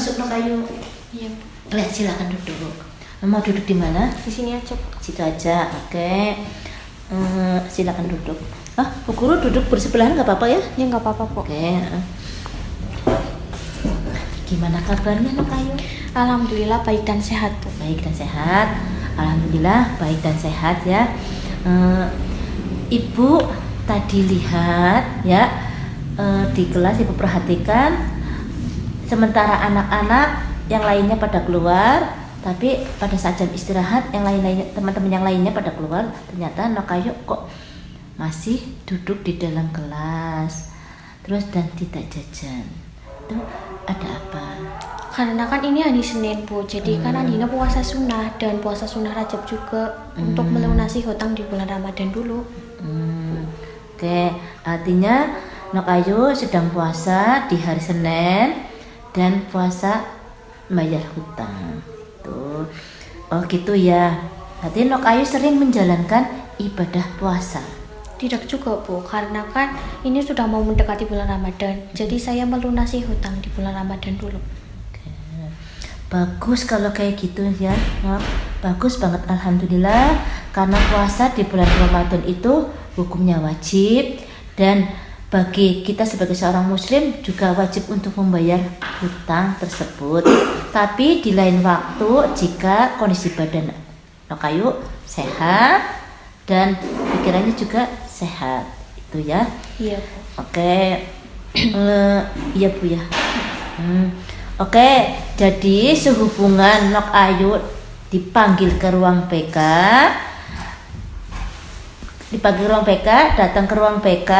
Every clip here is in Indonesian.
masuk no kayu. Iya. Silakan duduk. Mau duduk di mana? Di sini aja. Situ aja. Oke. Silakan duduk. Bu Guru duduk bersebelahan nggak apa-apa ya? Ya nggak apa-apa kok. Oke. Gimana kabarnya no kayu? Alhamdulillah baik dan sehat Bu. Baik dan sehat. Alhamdulillah baik dan sehat ya. Ibu tadi lihat ya di kelas Ibu perhatikan sementara anak-anak yang lainnya pada keluar, tapi pada saat jam istirahat yang lain-lainnya teman-teman yang lainnya pada keluar, ternyata Nokayu kok masih duduk di dalam kelas terus dan tidak jajan. Itu ada apa? Karena kan ini hari Senin Bu, jadi kan Andina puasa sunnah dan puasa sunnah Rajab juga untuk melunasi hutang di bulan Ramadan dulu. Oke, artinya Nokayu sedang puasa di hari Senin dan puasa bayar hutang. Tuh. Oh gitu ya. Berarti Nokayu sering menjalankan ibadah puasa. Tidak juga Bu, karena kan ini sudah mau mendekati bulan Ramadan, jadi saya melunasi hutang di bulan Ramadan dulu. Bagus kalau kayak gitu ya, bagus banget alhamdulillah. Karena puasa di bulan Ramadan itu hukumnya wajib dan bagi kita sebagai seorang muslim juga wajib untuk membayar hutang tersebut. Tapi di lain waktu jika kondisi badan Nokayu sehat dan pikirannya juga sehat, itu ya. Iya Bu. Oke, iya Bu ya. Oke, jadi sehubungan Nokayu dipanggil ke ruang BK, datang ke ruang BK,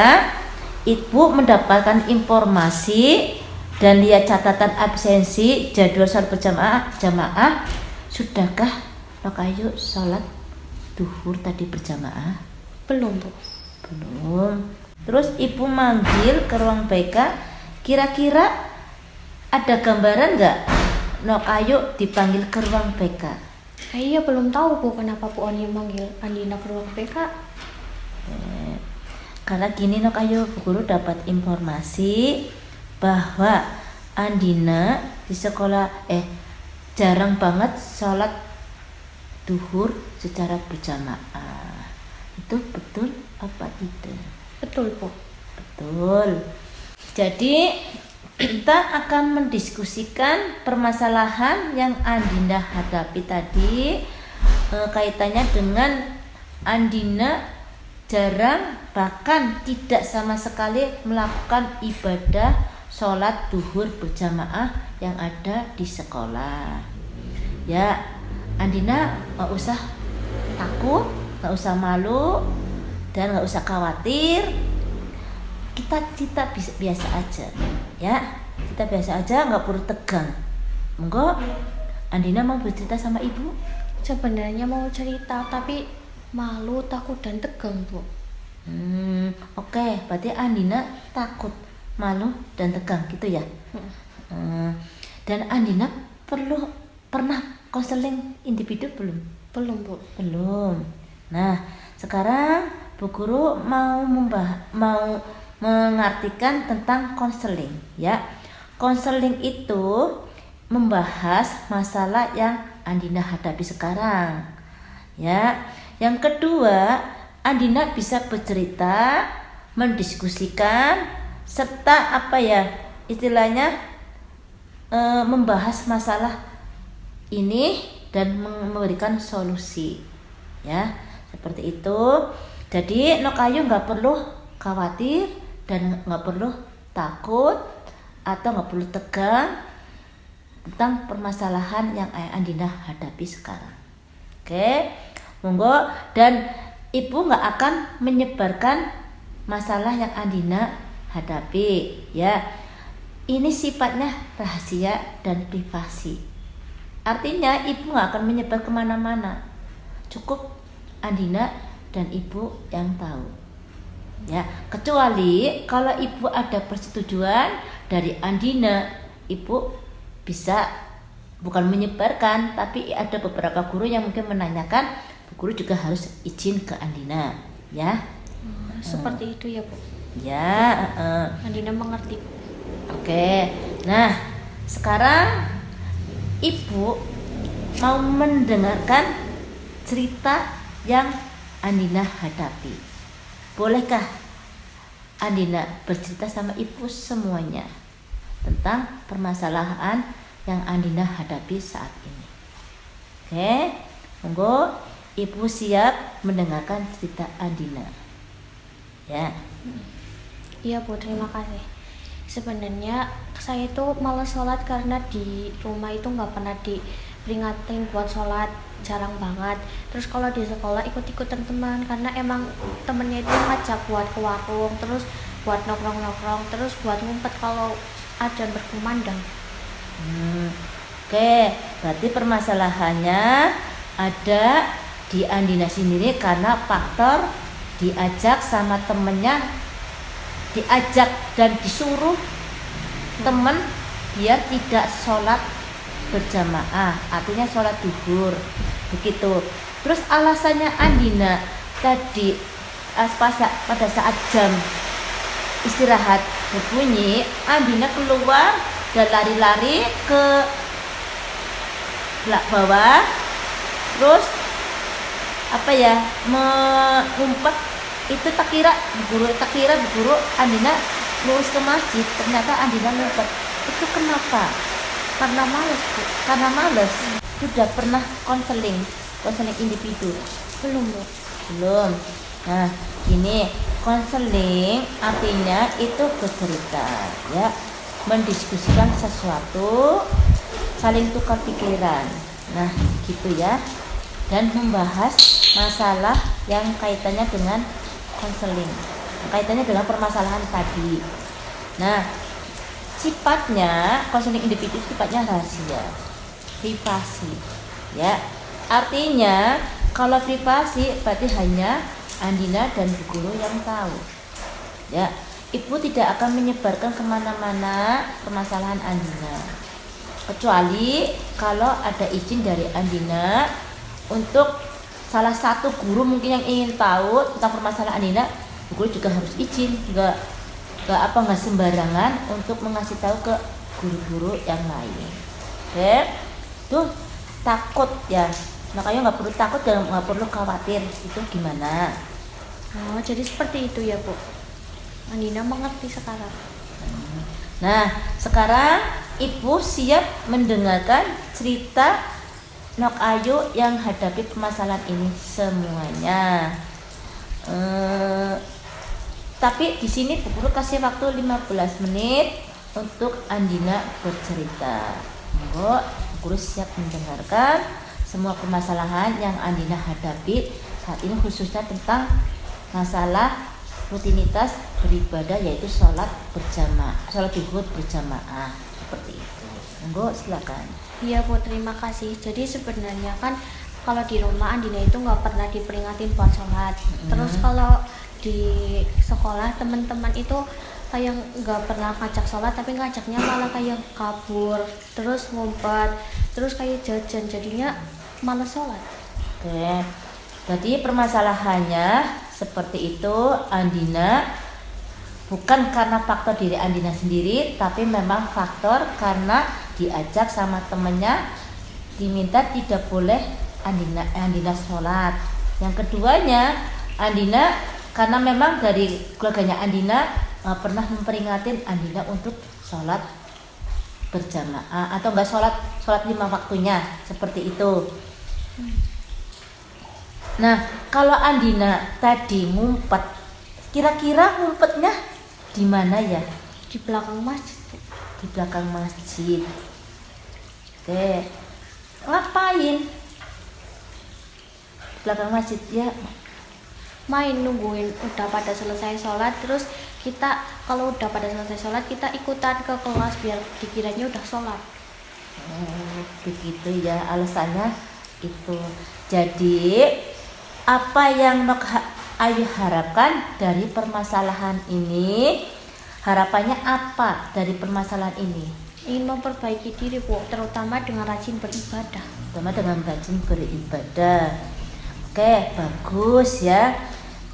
Ibu mendapatkan informasi dan lihat catatan absensi jadwal sholat berjamaah. Sudahkah Nokayu sholat duhur tadi berjamaah? Belum Bu. Belum. Terus Ibu manggil ke ruang BK, kira-kira ada gambaran nggak Nokayu dipanggil ke ruang BK? Iya belum tahu Bu, kenapa Bu Oni manggil Andina ke ruang BK. Karena gini Nokayu, Bu Guru dapat informasi bahwa Andina di sekolah jarang banget sholat duhur secara berjamaah. Itu betul apa tidak? Betul Bu. Betul. Jadi kita akan mendiskusikan permasalahan yang Andina hadapi tadi, kaitannya dengan Andina jarang bahkan tidak sama sekali melakukan ibadah sholat duhur berjamaah yang ada di sekolah. Ya, Andina nggak usah takut, nggak usah malu, dan nggak usah khawatir. Kita biasa aja, ya. Kita biasa aja, nggak perlu tegang. Monggo, Andina mau bercerita sama Ibu? Sebenarnya mau cerita tapi malu, takut dan tegang Bu. Oke, berarti Andina takut, malu dan tegang gitu ya. Dan Andina pernah konseling individu belum? Belum Bu. Belum. Nah, sekarang Bu Guru mau mengartikan tentang konseling ya. Konseling itu membahas masalah yang Andina hadapi sekarang. Ya. Yang kedua, Andina bisa bercerita, mendiskusikan serta istilahnya membahas masalah ini dan memberikan solusi. Ya, seperti itu. Jadi Nokayu nggak perlu khawatir dan nggak perlu takut atau nggak perlu tegang tentang permasalahan yang Andina hadapi sekarang. Oke, monggo. Dan Ibu nggak akan menyebarkan masalah yang Andina hadapi, ya. Ini sifatnya rahasia dan privasi. Artinya Ibu nggak akan menyebar kemana-mana. Cukup Andina dan Ibu yang tahu. Ya, kecuali kalau Ibu ada persetujuan dari Andina, Ibu bisa bukan menyebarkan, tapi ada beberapa guru yang mungkin menanyakan, Bu Guru juga harus izin ke Andina, ya. Seperti itu ya Bu. Ya, Andina mengerti. Oke. Nah, sekarang Ibu mau mendengarkan cerita yang Andina hadapi. Bolehkah Andina bercerita sama Ibu semuanya tentang permasalahan yang Andina hadapi saat ini? Oke, monggo Ibu siap mendengarkan cerita Andina. Ya. Iya Bu, terima kasih. Sebenarnya saya itu malas sholat karena di rumah itu nggak pernah diperingatin buat sholat, jarang banget. Terus kalau di sekolah ikut-ikutan teman karena emang temennya itu ngajak buat ke warung, terus buat nongkrong-nongkrong, terus buat ngumpet kalau adzan berkumandang. Oke, berarti permasalahannya ada di Andina sendiri karena faktor diajak sama temennya, diajak dan disuruh temen biar tidak sholat berjamaah, artinya sholat duhur begitu. Terus alasannya Andina tadi pada saat jam istirahat berbunyi, Andina keluar dan lari-lari ke bawah, terus mengumpet. Itu tak kira bu guru Andina lurus ke masjid, ternyata Andina ngumpet. Itu kenapa? Karena males Bu. Karena males. Sudah pernah konseling individu? Belum Bu. Belum. Nah, ini konseling artinya itu bercerita, ya, mendiskusikan sesuatu, saling tukar pikiran. Nah, gitu ya. Dan membahas masalah yang kaitannya dengan konseling, kaitannya dengan permasalahan tadi. Nah, sifatnya konseling individu sifatnya rahasia, privasi, ya. Artinya kalau privasi berarti hanya Andina dan Bu Guru yang tahu, ya. Ibu tidak akan menyebarkan kemana-mana permasalahan Andina, kecuali kalau ada izin dari Andina. Untuk salah satu guru mungkin yang ingin tahu tentang permasalahan Andina, Bu Guru juga harus izin, nggak sembarangan untuk mengasih tahu ke guru-guru yang lain. Oke, tuh takut ya, makanya nggak perlu takut dan nggak perlu khawatir. Itu gimana? Oh, jadi seperti itu ya Bu. Andina mengerti sekarang. Nah, sekarang Ibu siap mendengarkan cerita Nok Ayu yang hadapi permasalahan ini semuanya. Tapi di sini Bu Guru kasih waktu 15 menit untuk Andina bercerita. Monggo Bu Guru siap mendengarkan semua permasalahan yang Andina hadapi saat ini, khususnya tentang masalah rutinitas beribadah, yaitu sholat duhur berjamaah seperti itu. Monggo silakan. Iya Bu, terima kasih. Jadi sebenarnya kan kalau di rumah Andina itu nggak pernah diperingatin buat sholat. Terus kalau di sekolah teman-teman itu kayak nggak pernah ngajak sholat, tapi ngajaknya malah kayak kabur, terus ngumpet, terus kayak jajan, jadinya malas sholat. Oke, jadi permasalahannya seperti itu Andina, bukan karena faktor diri Andina sendiri, tapi memang faktor karena diajak sama temennya, diminta tidak boleh Andina sholat. Yang keduanya, Andina karena memang dari keluarganya Andina pernah memperingatin Andina untuk sholat berjamaah atau enggak sholat 5 waktunya seperti itu. Nah, kalau Andina tadi ngumpet, kira-kira ngumpetnya di mana ya? Di belakang masjid. Di belakang masjid. Oke, ngapain di belakang masjid ya? Main, nungguin udah pada selesai sholat, terus kita kalau udah pada selesai sholat kita ikutan ke kelas biar dikiranya udah sholat. Begitu ya alasannya itu. Jadi apa yang Nok Ayu harapkan dari permasalahan ini? Harapannya apa dari permasalahan ini? Ingin memperbaiki diri Bu, terutama dengan rajin beribadah. Oke, bagus ya.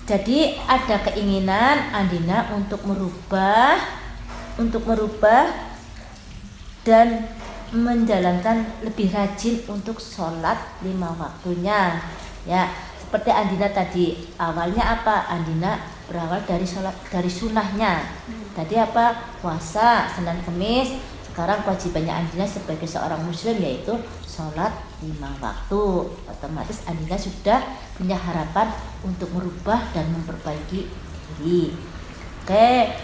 Jadi ada keinginan Andina untuk merubah dan menjalankan lebih rajin untuk sholat 5 waktunya. Ya, seperti Andina tadi, awalnya apa? Andina berawal dari sholat, dari sunnahnya. Tadi apa? Puasa Senin Kamis. Sekarang kewajibannya Andina sebagai seorang muslim yaitu sholat 5 waktu. Otomatis Andina sudah punya harapan untuk merubah dan memperbaiki diri. Oke,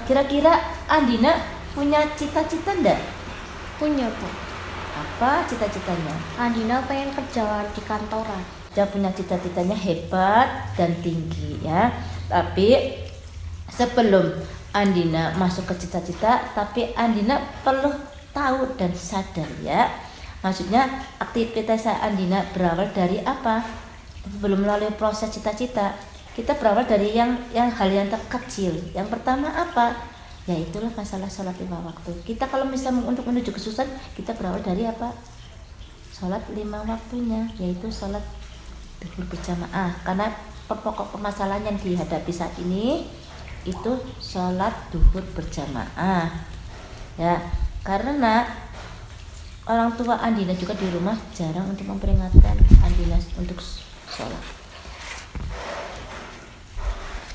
kira-kira Andina punya cita-cita enggak? Punya Bu. Apa cita-citanya? Andina pengen kerja di kantoran. Dia punya cita-citanya hebat dan tinggi ya. Tapi sebelum Andina masuk ke cita-cita, tapi Andina perlu tahu dan sadar ya. Maksudnya aktivitas Andina berawal dari apa? Belum melalui proses cita-cita. Kita berawal dari yang hal yang terkecil. Yang pertama apa? Ya itulah masalah sholat 5 waktu. Kita kalau misalnya untuk menuju kesuksesan, kita berawal dari apa? Sholat 5 waktunya, yaitu sholat duhur berjamaah. Karena pokok permasalahan yang dihadapi saat ini itu sholat duhur berjamaah. Ya, karena orang tua Andina juga di rumah jarang untuk memperingatkan Andina untuk sholat.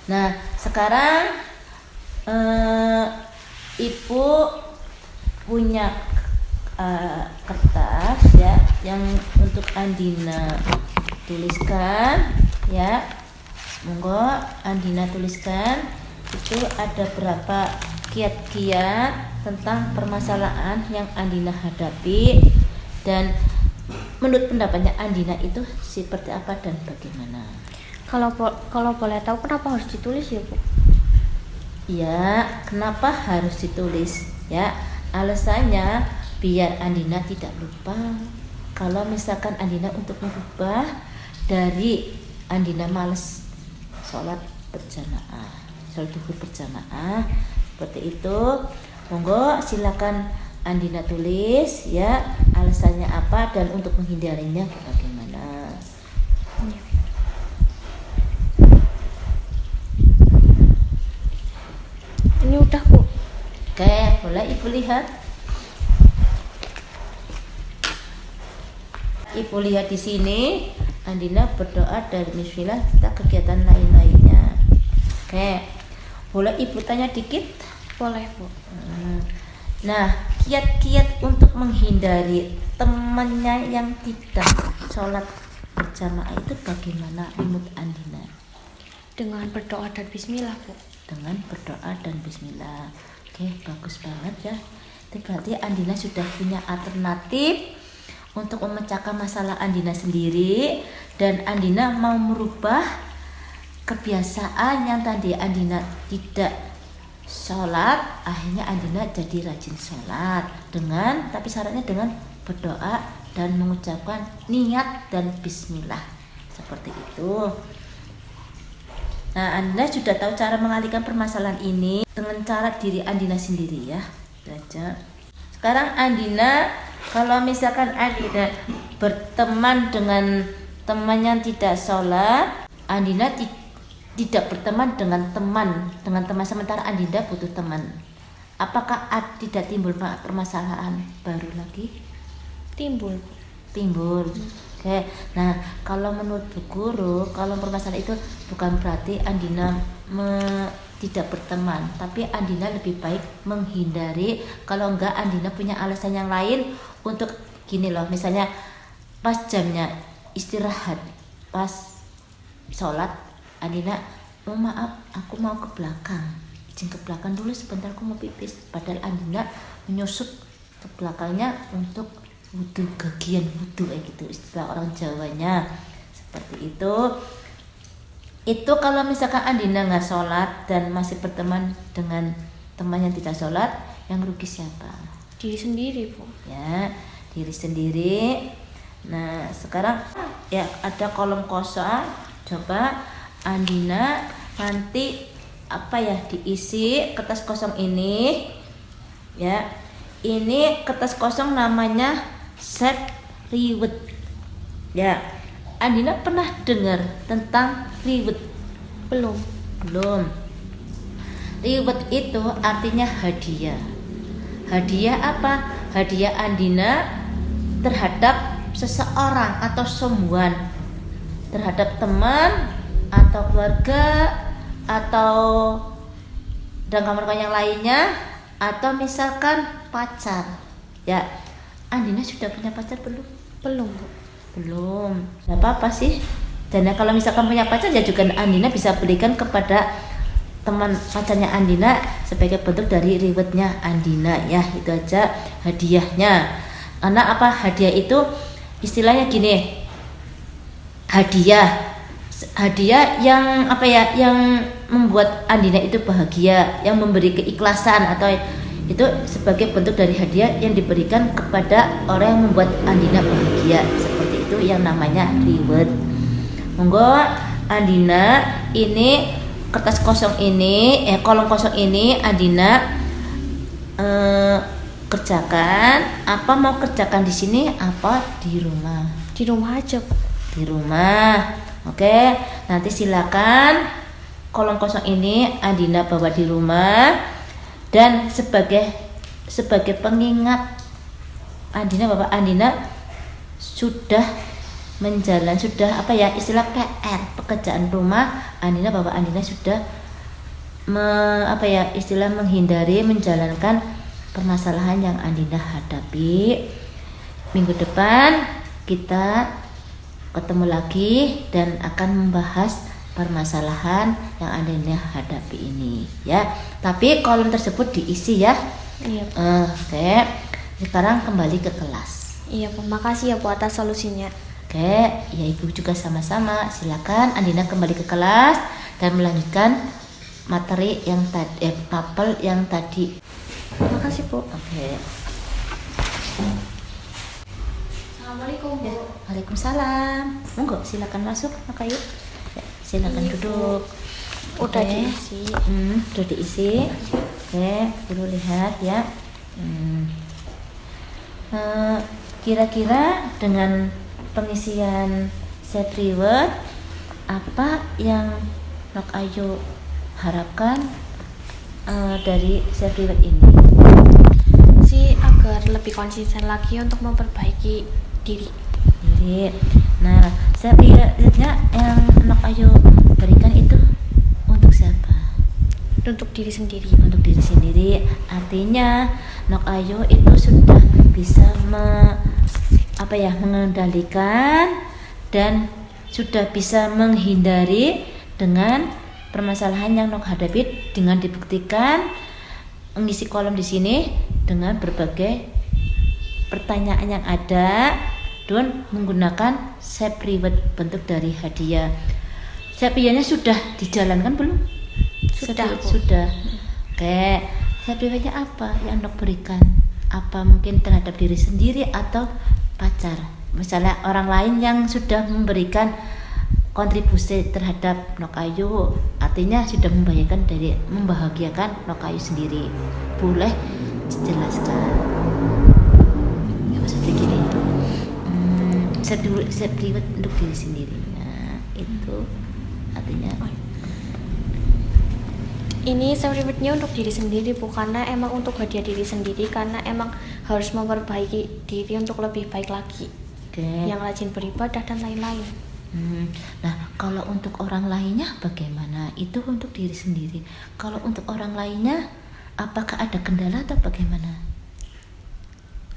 Nah, sekarang ibu punya kertas ya yang untuk Andina tuliskan ya. Monggo Andina tuliskan itu ada berapa kiat-kiat tentang permasalahan yang Andina hadapi dan menurut pendapatnya Andina itu seperti apa dan bagaimana. Kalau boleh tahu kenapa harus ditulis ya Bu? Ya, kenapa harus ditulis? Ya, alasannya biar Andina tidak lupa. Kalau misalkan Andina untuk merubah dari Andina males sholat berjamaah, sholat duhur berjamaah, seperti itu. Monggo silakan Andina tulis ya, alasannya apa dan untuk menghindarinya bagaimana. Ini udah Bu. Oke, boleh Ibu lihat. Ibu lihat di sini, Andina berdoa dan bismillah kita kegiatan lain-lainnya. Oke, boleh Ibu tanya dikit? Boleh Bu. Nah, kiat-kiat untuk menghindari temannya yang tidak sholat berjamaah itu bagaimana menurut Andina? Dengan berdoa dan bismillah Bu. Dengan berdoa dan bismillah. Oke, bagus banget ya. Itu berarti Andina sudah punya alternatif untuk memecahkan masalah Andina sendiri, dan Andina mau merubah kebiasaan yang tadi Andina tidak sholat, akhirnya Andina jadi rajin sholat dengan, tapi syaratnya dengan berdoa dan mengucapkan niat dan bismillah seperti itu. Nah, Andina sudah tahu cara mengalihkan permasalahan ini dengan cara diri Andina sendiri ya. Belajar. Sekarang Andina, kalau misalkan Andina berteman dengan teman yang tidak sholat, Andina tidak berteman dengan teman sementara Andina butuh teman. Apakah tidak timbul permasalahan baru lagi? Timbul. Oke, nah kalau menurut Bu Guru, kalau permasalahan itu bukan berarti Andina tidak berteman, tapi Andina lebih baik menghindari. Kalau enggak, Andina punya alasan yang lain untuk gini loh, misalnya pas jamnya istirahat, pas sholat, Andina, oh maaf, aku mau ke belakang, izin ke belakang dulu sebentar, aku mau pipis. Padahal Andina menyusup ke belakangnya untuk wudhu, gagian wudhu kayak gitu istilah orang Jawanya seperti itu. Itu kalau misalkan Andina nggak sholat dan masih berteman dengan teman yang tidak sholat, yang rugi siapa? Diri sendiri Bu. Ya, diri sendiri. Nah sekarang ya ada kolom kosong, coba Andina nanti apa ya, diisi kertas kosong ini ya. Ini kertas kosong namanya set riwet ya. Andina pernah dengar tentang riwet? Belum. Riwet itu artinya hadiah. Hadiah apa? Hadiah Andina terhadap seseorang atau someone, terhadap teman atau keluarga atau dan kawan-kawan yang lainnya, atau misalkan pacar. Ya, Andina sudah punya pacar belum? Belum, Bu. Belum. Gak apa-apa sih. Dan ya, kalau misalkan punya pacar ya juga Andina bisa berikan kepada teman pacarnya Andina sebagai bentuk dari rewardnya Andina, ya. Itu aja hadiahnya. Karena apa? Hadiah itu istilahnya gini, hadiah yang apa ya, yang membuat Andina itu bahagia, yang memberi keikhlasan, atau itu sebagai bentuk dari hadiah yang diberikan kepada orang yang membuat Andina bahagia. Seperti itu yang namanya reward. Monggo Andina, ini kertas kosong ini, kolom kosong ini Andina kerjakan. Apa mau kerjakan di sini apa di rumah? Di rumah aja, Bu. Di rumah. Oke, nanti silakan kolom kosong ini Andina bawa di rumah, dan sebagai pengingat Andina, Bapak Andina sudah apa ya, istilah PR, pekerjaan rumah Andina, Bapak Andina sudah menghindari menjalankan permasalahan yang Andina hadapi. Minggu depan kita ketemu lagi dan akan membahas permasalahan yang Andina hadapi ini, ya. Tapi kolom tersebut diisi, ya. Iya, Bu. Oke. Sekarang kembali ke kelas. Iya, Bu. Makasih ya, Bu, atas solusinya. Oke, ya Ibu juga sama-sama. Silakan Andina kembali ke kelas dan melanjutkan materi yang tadi, mapel yang tadi. Makasih, Bu. Oke. Assalamualaikum, Bu. Ya, Waalaikumsalam. Monggo silakan masuk, Kak Ayu. Ya, silakan duduk. Udah Oke. diisi. Udah diisi. Oke, dulu lihat ya. Kira-kira dengan pengisian set reward, apa yang Nok Ayu harapkan dari set reward ini? Sih agar lebih konsisten lagi untuk memperbaiki diri. Nah, set rewardnya yang Nok Ayu berikan itu untuk siapa? Untuk diri sendiri. Untuk diri sendiri. Artinya Nok Ayu itu sudah bisa mengendalikan dan sudah bisa menghindari dengan permasalahan yang Nok hadapi, dengan dibuktikan mengisi kolom di sini dengan berbagai pertanyaan yang ada dan menggunakan set reward bentuk dari hadiah. Set rewardnya sudah dijalankan belum? Sudah, Bu. Sudah. Oke, set rewardnya apa yang Nok berikan? Apa mungkin terhadap diri sendiri atau pacar? Misalnya orang lain yang sudah memberikan kontribusi terhadap Nok Ayu, artinya sudah membahagiakan Nok Ayu sendiri. Boleh dijelaskan? Ya, maksudnya gini, set reward untuk diri sendiri. Nah, itu artinya Ini self rewardnya untuk diri sendiri, bukannya emang untuk hadiah diri sendiri, karena emang harus memperbaiki diri untuk lebih baik lagi. oke. Yang rajin beribadah dan lain-lain. Nah, kalau untuk orang lainnya bagaimana? Itu untuk diri sendiri. Kalau untuk orang lainnya, apakah ada kendala atau bagaimana?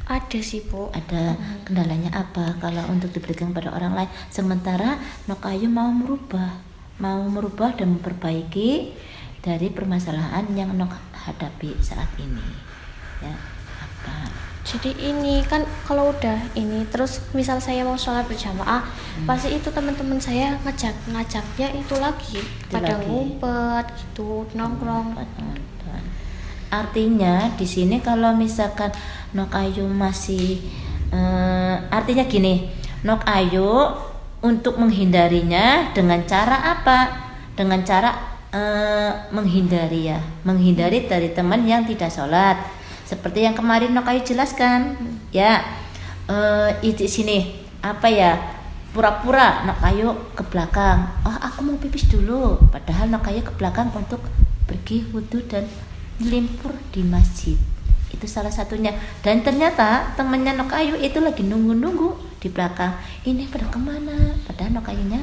Ada sih, Bu. Ada kendalanya apa kalau untuk diberikan pada orang lain? Sementara Nok Ayu mau merubah dan memperbaiki dari permasalahan yang Nok hadapi saat ini. Ya, apa? Jadi ini kan kalau udah ini terus misal saya mau sholat berjamaah, pasti itu teman-teman saya ngajaknya itu lagi pada ngumpet gitu, nongkrong. Artinya di sini kalau misalkan Nok Ayu masih artinya gini, Nok Ayu untuk menghindarinya dengan cara apa? Dengan cara menghindari dari teman yang tidak sholat, seperti yang kemarin Nok Ayu jelaskan, ya. Di sini apa ya, pura-pura Nok Ayu ke belakang, aku mau pipis dulu, padahal Nok Ayu ke belakang untuk pergi wudhu dan melimpur di masjid. Itu salah satunya. Dan ternyata temennya Nokayu itu lagi nunggu-nunggu di belakang. Ini pada kemana? Padahal Nokayunya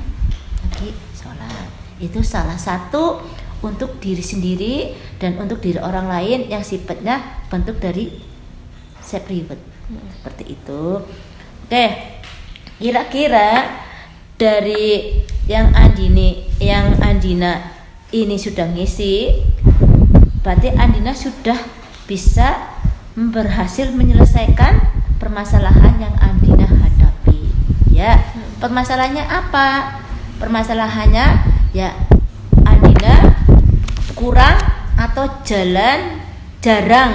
lagi sholat. Itu salah satu untuk diri sendiri dan untuk diri orang lain yang sifatnya bentuk dari self reward. Seperti itu. Oke, kira-kira dari yang Andina ini sudah ngisi, berarti Andina sudah bisa berhasil menyelesaikan permasalahan yang Andina hadapi. Ya, permasalahannya apa? Permasalahannya ya Andina kurang atau jarang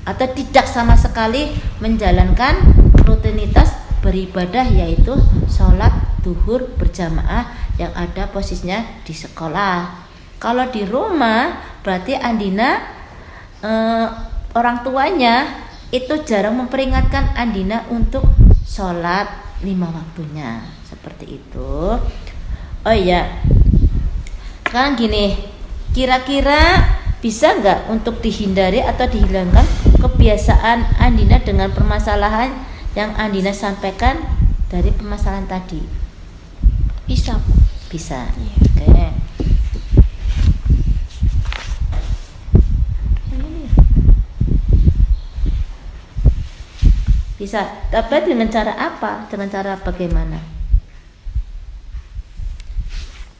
atau tidak sama sekali menjalankan rutinitas beribadah, yaitu sholat duhur berjamaah yang ada posisinya di sekolah. Kalau di rumah berarti Andina orang tuanya itu jarang memperingatkan Andina untuk sholat 5 waktunya, seperti itu. Oh iya, sekarang gini, kira-kira bisa nggak untuk dihindari atau dihilangkan kebiasaan Andina dengan permasalahan yang Andina sampaikan dari permasalahan tadi? Bisa. Bisa. Iya. Oke. Bisa. Tapi dengan cara apa? Dengan cara bagaimana?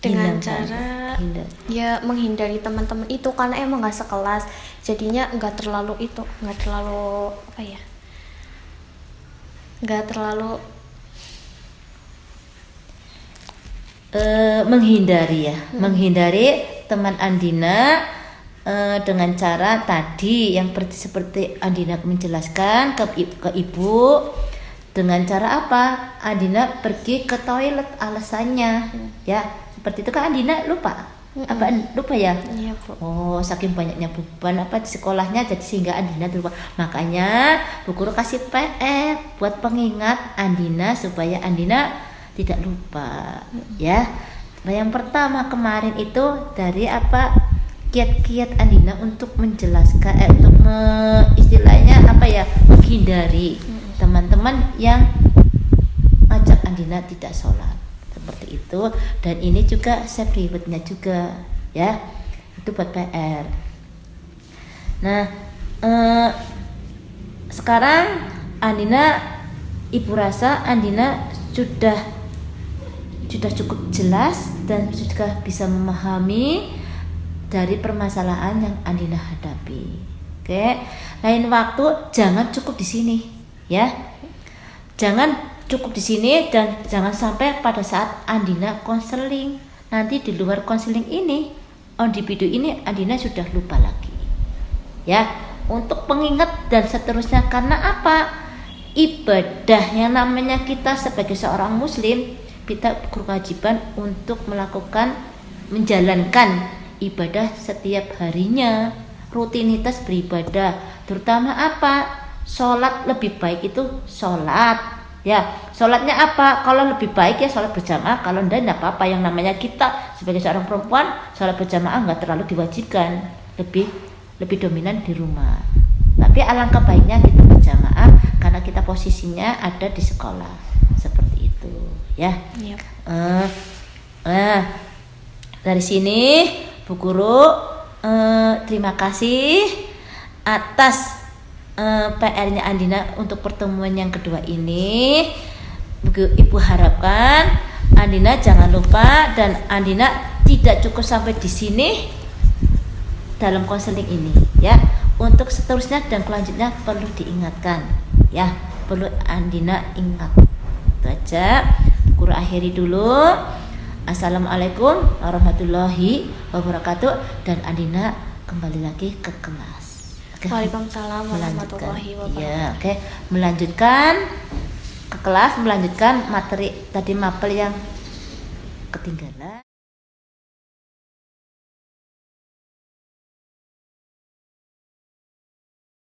Dengan Hilangkan. cara Hindar. ya menghindari teman-teman itu, karena emang nggak sekelas, jadinya nggak terlalu menghindari ya, menghindari teman Andina dengan cara tadi yang seperti Andina menjelaskan ke ibu. Dengan cara apa? Andina pergi ke toilet alasannya, ya seperti itu kan. Andina lupa lupa ya? Iya, Bu. Oh, saking banyaknya beban di sekolahnya, jadi sehingga Andina lupa. Makanya Bu Guru kasih PR buat pengingat Andina supaya Andina tidak lupa, ya. Nah, yang pertama kemarin itu dari kiat-kiat Andina untuk menjelaskan istilahnya menghindari teman-teman yang ngajak Andina tidak sholat, seperti itu. Dan ini juga self rewardnya juga, ya, itu buat PR. Nah, sekarang Andina, ibu rasa Andina sudah cukup jelas dan sudah bisa memahami dari permasalahan yang Andina hadapi. Oke, lain waktu jangan cukup di sini, ya. Jangan cukup di sini dan jangan sampai pada saat Andina konseling, nanti di luar konseling ini, individu ini Andina sudah lupa lagi. Ya, untuk pengingat dan seterusnya. Karena apa? Ibadah yang namanya kita sebagai seorang muslim, kita berkewajiban untuk menjalankan ibadah setiap harinya, rutinitas beribadah, terutama sholat. Lebih baik itu sholat, ya. Sholatnya kalau lebih baik ya sholat berjamaah, kalau enggak apa-apa. Yang namanya kita sebagai seorang perempuan, sholat berjamaah enggak terlalu diwajibkan, lebih dominan di rumah. Tapi alangkah baiknya kita berjamaah karena kita posisinya ada di sekolah, seperti itu, ya. Yep. Dari sini Bu Guru terima kasih atas PR-nya Andina untuk pertemuan yang kedua ini. Ibu harapkan Andina jangan lupa dan Andina tidak cukup sampai di sini dalam konseling ini, ya. Untuk seterusnya dan selanjutnya perlu diingatkan, ya, perlu Andina ingat. Itu aja. Bu Guru akhiri dulu. Assalamualaikum warahmatullahi wabarakatuh. Dan Andina kembali lagi ke kelas. Waalaikumsalam warahmatullahi wabarakatuh. Ya, oke. Melanjutkan ke kelas, melanjutkan materi tadi mapel yang ketinggalan.